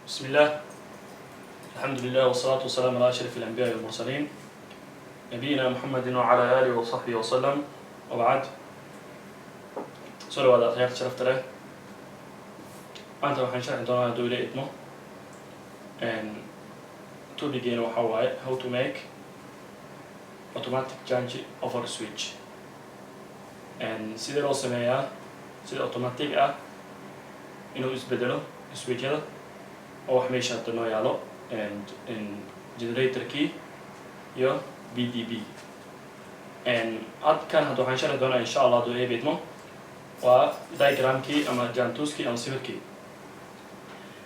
بسم الله. الحمد لله والصلاة والسلام على أشرف الأنبياء والمرسلين نبينا محمد وعلى آله وصحبه وسلم وبعد. سؤال هذا خيار شرفت له. أنت وحين شرح دونا دولة إتمو and to begin وحواي how to make automatic change over switch and سيدا لو سميها سيدا automatic إنه يسبدله switch هذا أو حميشة تنو يالو and in generator key يو BDB and كان هادو حنشرح دونا إن شاء الله دو إيه بيتمو و diagram key أما جانتوس key أما سيبر key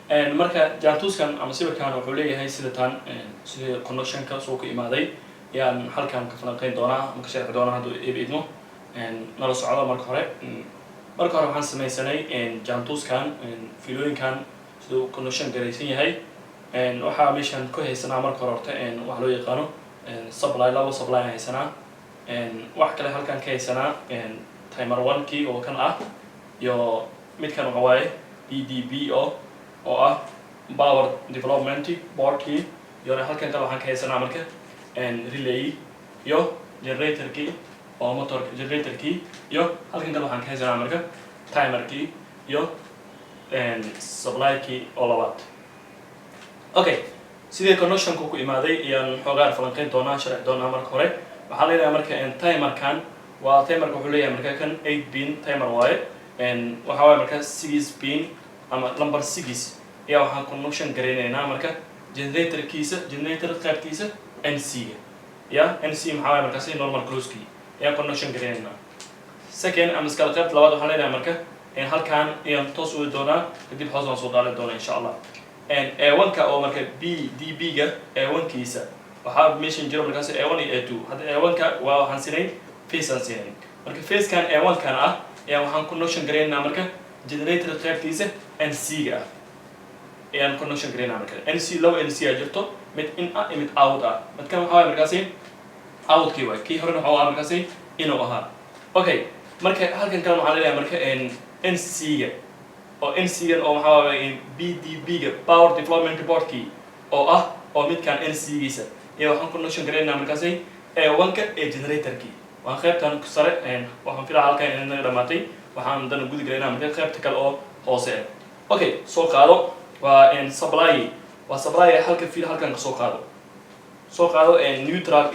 and marka jaantuuskan ama sawirkan wuxuu leeyahay sidatan sida connection-ka soo ku imaaday yaan halkan ka falanqeyn doonaa ama ka sharxi doonaa haduu eebidmo nala socdo marka hore waxaan sameeysanay jaantuuskan fiilooyinkan sidoo connection garaysan yahay waxa meeshan ku haysanaa marka hore horta wax loo yaqaano supply labo supply haysanaa wax kale halkan ka haysanaa timer 1 key oo kan ah iyo midkan waxa waaye BDB oo power development board key yona halkan kale waxaan ka haysanaa marka relay iyo generator key oo motor generator key iyo halkan kale waxaan ka haysanaa marka timer key iyo supply key oo labaad. Okay, sidee connection ku imaaday iyaan xogaar falanqeyn doonaa sharci doonaa marka hore waxaa leeyahay marka timerkan waa timerka wuxuu leeyahay marka kan 8 pin timer waaye waxa waaye marka 6 pin ama number 6 ayaa waxaan connection gareynaynaa marka generator qaybtiisa NC ya NC maxaa waaye markaas normal close key ayaa connection gareynaynaa. Second ama iskala qaybta labaad waxaan leeyahay marka halkan ayaan toos u doonaa kadib hoos aan soo daalin doonaa insha Allah A1ka oo marka BDB ga A1kiisa waxaa meeshan jiro markaas A1 iyo A2 hadda A1ka waa waxaan sinay phase aan sinay marka phase kan A1 kan ah ayaa waxaan connection gareynaynaa marka generator qaybtiisa NC ga ayaan connection gareynaynaa marka NC labo NC ah jirto mid in ah iyo mid out ah midkan waxa waaye markaas out kii waay kii horena waxa waaye markaas inuu ahaa. Okay, marka halkan kale waxaan leeyahay marka NC ga oo NC ga oo waxa waaye BDB ga power development board key oo midkan NC giisa iyo waxaan connection gareynaynaa markaas A1 ka ee generator key waan qaybtan sare waxaan filayaa halkan inay dhamaatay waxaan dan gudi gareynaynaa marka qaybta kale oo hoose. Okay, soo qaado waa supply halka fiil halkan ka soo qaado neutral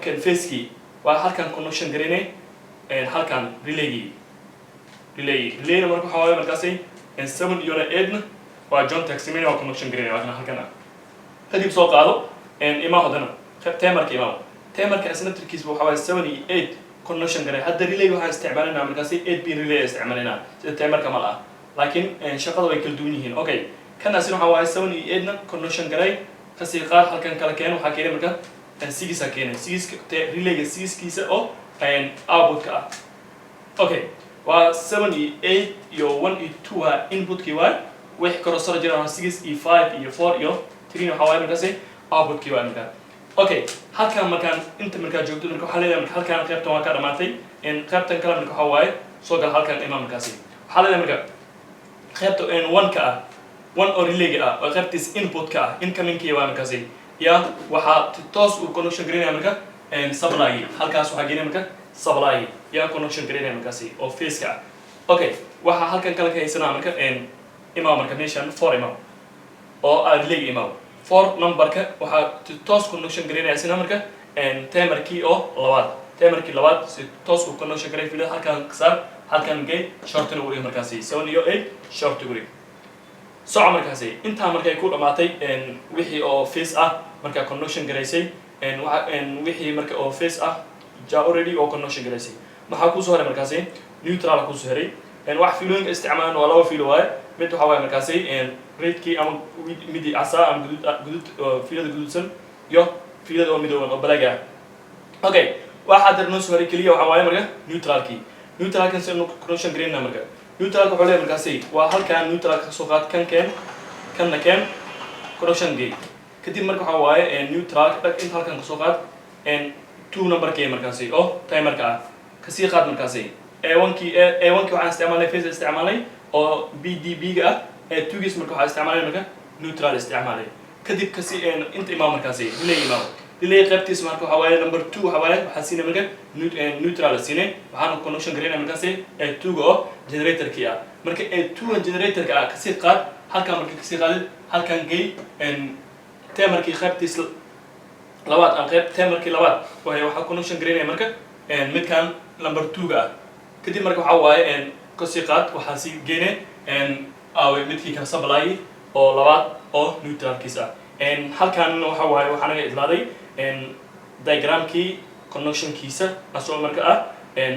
kan phase key waa halkan connection gareynay halkan relay marka waxa waaye markaas 7 iyo 8 waa John Taximini waa connection gareynay waa halkan kadib soo qaado ima hodana timerka asynaptikiisa waxa waaye 7 iyo 8 connection gareey hadda relay waxaan isticmaalanaa markaas 8 pin relay isticmaalanaa sida timerka ma laha laakiin shaqada way kala duwan yihiin. Okay, kan asina waxa waaye 7 iyo 8 na connection gareey kasi qaar halkan kala keen waxa keenay marka 6 ka keenay 6 relayga 6 kiisa oo output ka ah. Okay, waa 7 iyo 8 iyo 1 iyo 2 waa input kii waa wixii koro soo jira 6 iyo 5 iyo 4 iyo 3 waxa waaye markaas output kii waa marka. Okay, halkan markaan inta markaa joogto marka waxa leeyahay marka halkan qaybtan waa ka dhamaatay qaybtan kale marka waxa waaye soo gal halkan imaam markaas waxa leeyahay marka qaybta 1 ka ah 1 oo relay ah oo qaybtiis input ka ah incoming kii waa markaas ya waxa toos u connection gareynaa marka supply halkaas waxa gelinay marka supply ya connection gareynaa markaas oo phase ka. Okay, waxa halkan kale ka haysanaa marka imaam marka meeshan 4 imaam oo relay imaam 4 numberka waxa toos connection gareynaa isna marka timer key oo labaad si toos u connection gareey fiilada halkan saar halkan gay short ugu dhig markaas 7 iyo 8 short ugu dhig soo markaas inta markay ku dhamaatay wixii oo phase ah marka connection gareysay wixii marka oo phase ah already oo connection gareysay maxaa ku soo haray markaas neutral ku soo haray wax fiilooyinka isticmaalaan waa laba fiilo waaye mid waxa waaye markaas red key ama midi asa ama fiilada gududsan iyo fiilada oo midooban oo black ah. Okay, waxa darno soo haray kaliya waxa waaye marka neutral kan soo connection gareynaa marka neutral wuxuu leeyahay markaas waa halkan neutral ka soo qaad kanna connection gate kadib marka waxa waaye neutral inta halkan ka soo qaad 2 number key markaas oo timerka ah ka sii qaad markaas A1 waxaan isticmaalay phase isticmaalay oo BDB ga ah 2 gis marka waxa isticmaalay marka neutral استعمالي كدب كسي انت امام مركزي ليه امام ليه قبتي اسمها حوالي نمبر 2 حوالي حسينا مركز neutral سينه waxaan connection gareynaa markaasi A2 oo generator kii ah marka A2 generator ka kasi qaad halka marka kasi qaadid halkan gay tamarkii qaybtiis labaad aan qayb tamarkii labaad waxa connection gareynaa marka midkan number 2 ga kadib marka waxa waaye kasi qaad waxa si geene aaway midkii ka supply oo labaad oo neutral kiisa halkan waxa waaye waxa naga idlaaday diagramkii connection kiisa asoo marka ah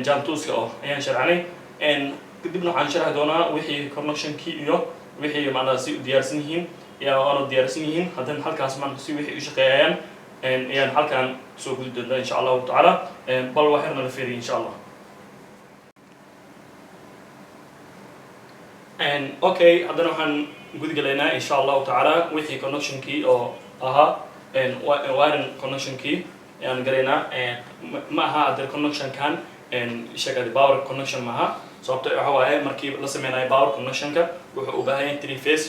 jantuska oo ayaan sharxnay kadibna waxaan sharxi doonaa wixii connection kii iyo wixii macnaha si diyaarsan yihiin oo diyaarsan yihiin hadan halkaas man si wixii u shaqeeyaan ayaan halkan soo gudbi doonaa insha Allah ta'ala bal waxaana la fiiriyo insha Allah okay hadan waxaan gudbi galaynaa insha Allah ta'ala wixii connection kii oo aha wiring connection kii يعني قرينا معها هذا connection كان شغال power connection معها صوبت هو هاي مركب لسمينا power connection كا وبهاي 3 phase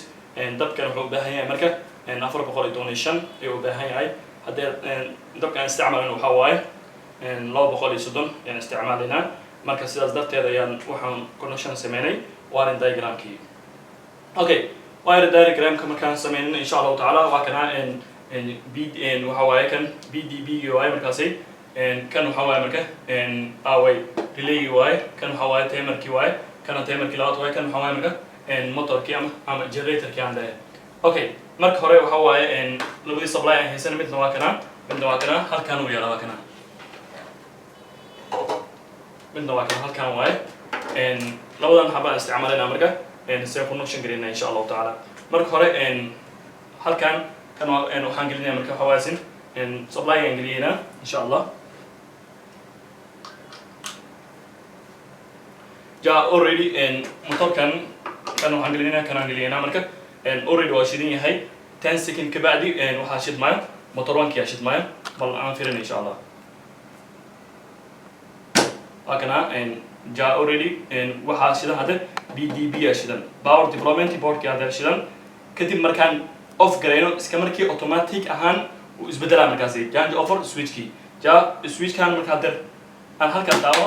دب كان وبهاي مركب نفر بقول donation وبهاي هاي هذا دب كان استعمالنا وحواي لو بقول يصدم يعني استعمالنا مركز سياس دبت هذا يعني وحن connection سميني wiring diagram كي okay wiring diagram كما كان سمينا إن شاء الله تعالى وكنا بي وحواي كان بي دي بي يو اي مركزي كان وحواي مركه اوي ريلي يو اي كان وحواي تيمر كي واي كان تيمر كي لات واي كان وحواي مركه موتور كي ام جنريتور كي عنده اوكي مرك هوري وحواي لبدي سبلاي هيسن مid نواكنا هل كانوا يلا واكنا mid نواكنا هل كانوا واي لودان حبا استعمالنا مركه سي كونكشن غرينا ان شاء الله تعالى مرك هوري هل كان كانوا waxaan gelinaa marka xawaasin supply aan gelinaa insha Allah ja already motorkan kan waxaan gelinaa marka already waa shidan yahay 10 second ka bacdi waxa shidmaya motor wanki shidmaya bal aan fiirin insha Allah akana ja already waxa shidan hada BDB shidan power development board ka hada shidan kadib markaan off gareyno iska markii automatic ahaan uu isbedela markaasi jange offer switch key switch kan marka dar aan halka daawo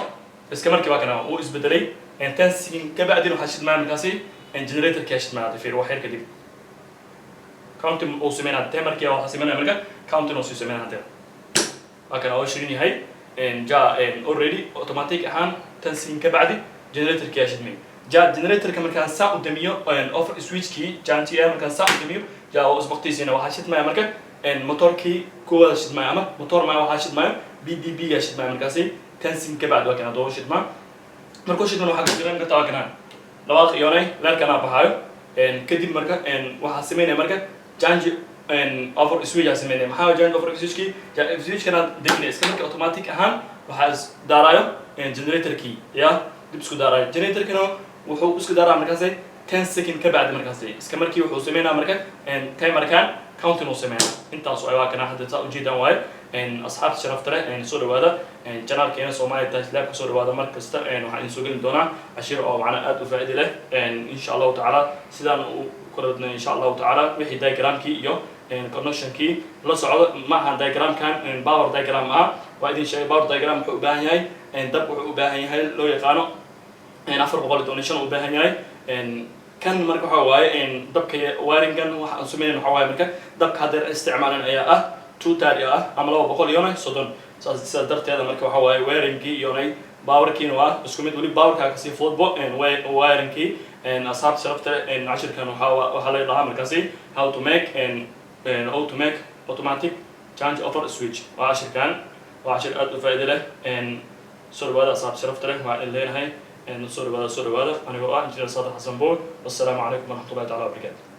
iska markii waa kana uu isbedelay 10 second ka bacdi waxa shidmaan markaasi generator ka shidmaan fiir wax yar kadib counting oo sameeyna tamarkii waxa sameeyna marka counting oo sameeyna hada akana oo shirin yahay already automatic ahaan 10 second ka bacdi generator ka shidmay generator ka markaan saa u damiyo offer switch key jange markaan saa u damiyo جاء أسبقتيسينا وحاشد ما يمرك موتور كي كوا شد ما يمر موتور ما وحاشد ما بي دي بي يشد ما يمركاسي تنسين كبعد وكنا دو شد ما مركو شد إنه حاجة جرام قطع كنا لواق يوناي لان كنا بحاجة كدي مركا وحاسمين يمرك جانج أوفر سويج حاسمين محاول جانج أوفر سويج كي جا سويج كنا دينيس كنا كأوتوماتيك أهم وحاس دارايو جنريتر كي يا دبسكو دارايو جنريتر كنا وحو بسكو دارا مركاسي 10 second ka bacdi markaasi iska markii wuxuu sameeynaa marka timer kan counting uu sameeynaa intaas oo ay kana hadda u jeedaan way asxaabta sharafta leh soo dhawaada channelkeena Soomaaliya Tech Lab soo dhawaada mar kasta waxaan soo gelin doonaa cashir oo macna aad u faa'iido leh insha Allah ta'ala sidaan u korodna insha Allah ta'ala wixii diagramkii iyo connectionkii la socdo ma aha diagramkan power diagram waa idin sheegay power diagram wuxuu u baahan yahay dab wuxuu u baahan yahay loo yaqaano 400 donation u baahan yahay كان مركو حواي دبك وارنجن وح سمين حواي مركا دبك هذا استعمالنا أيه تو تاري عملوا بقول يوناي صدق صدرت هذا مركو حواي وارنجي يوناي باور كينوا بس كم تقولي باور كاسي فوتبول وارنجي أصحاب شرفت عشر كانوا حلا يضاها مركزي how to make automatic change over switch وعشر أدو فائدة له صور هذا أصحاب شرفت له مع الليل هاي صور هذا أنا هو إنجينير صادق حسن بول والسلام عليكم ورحمة الله تعالى وبركاته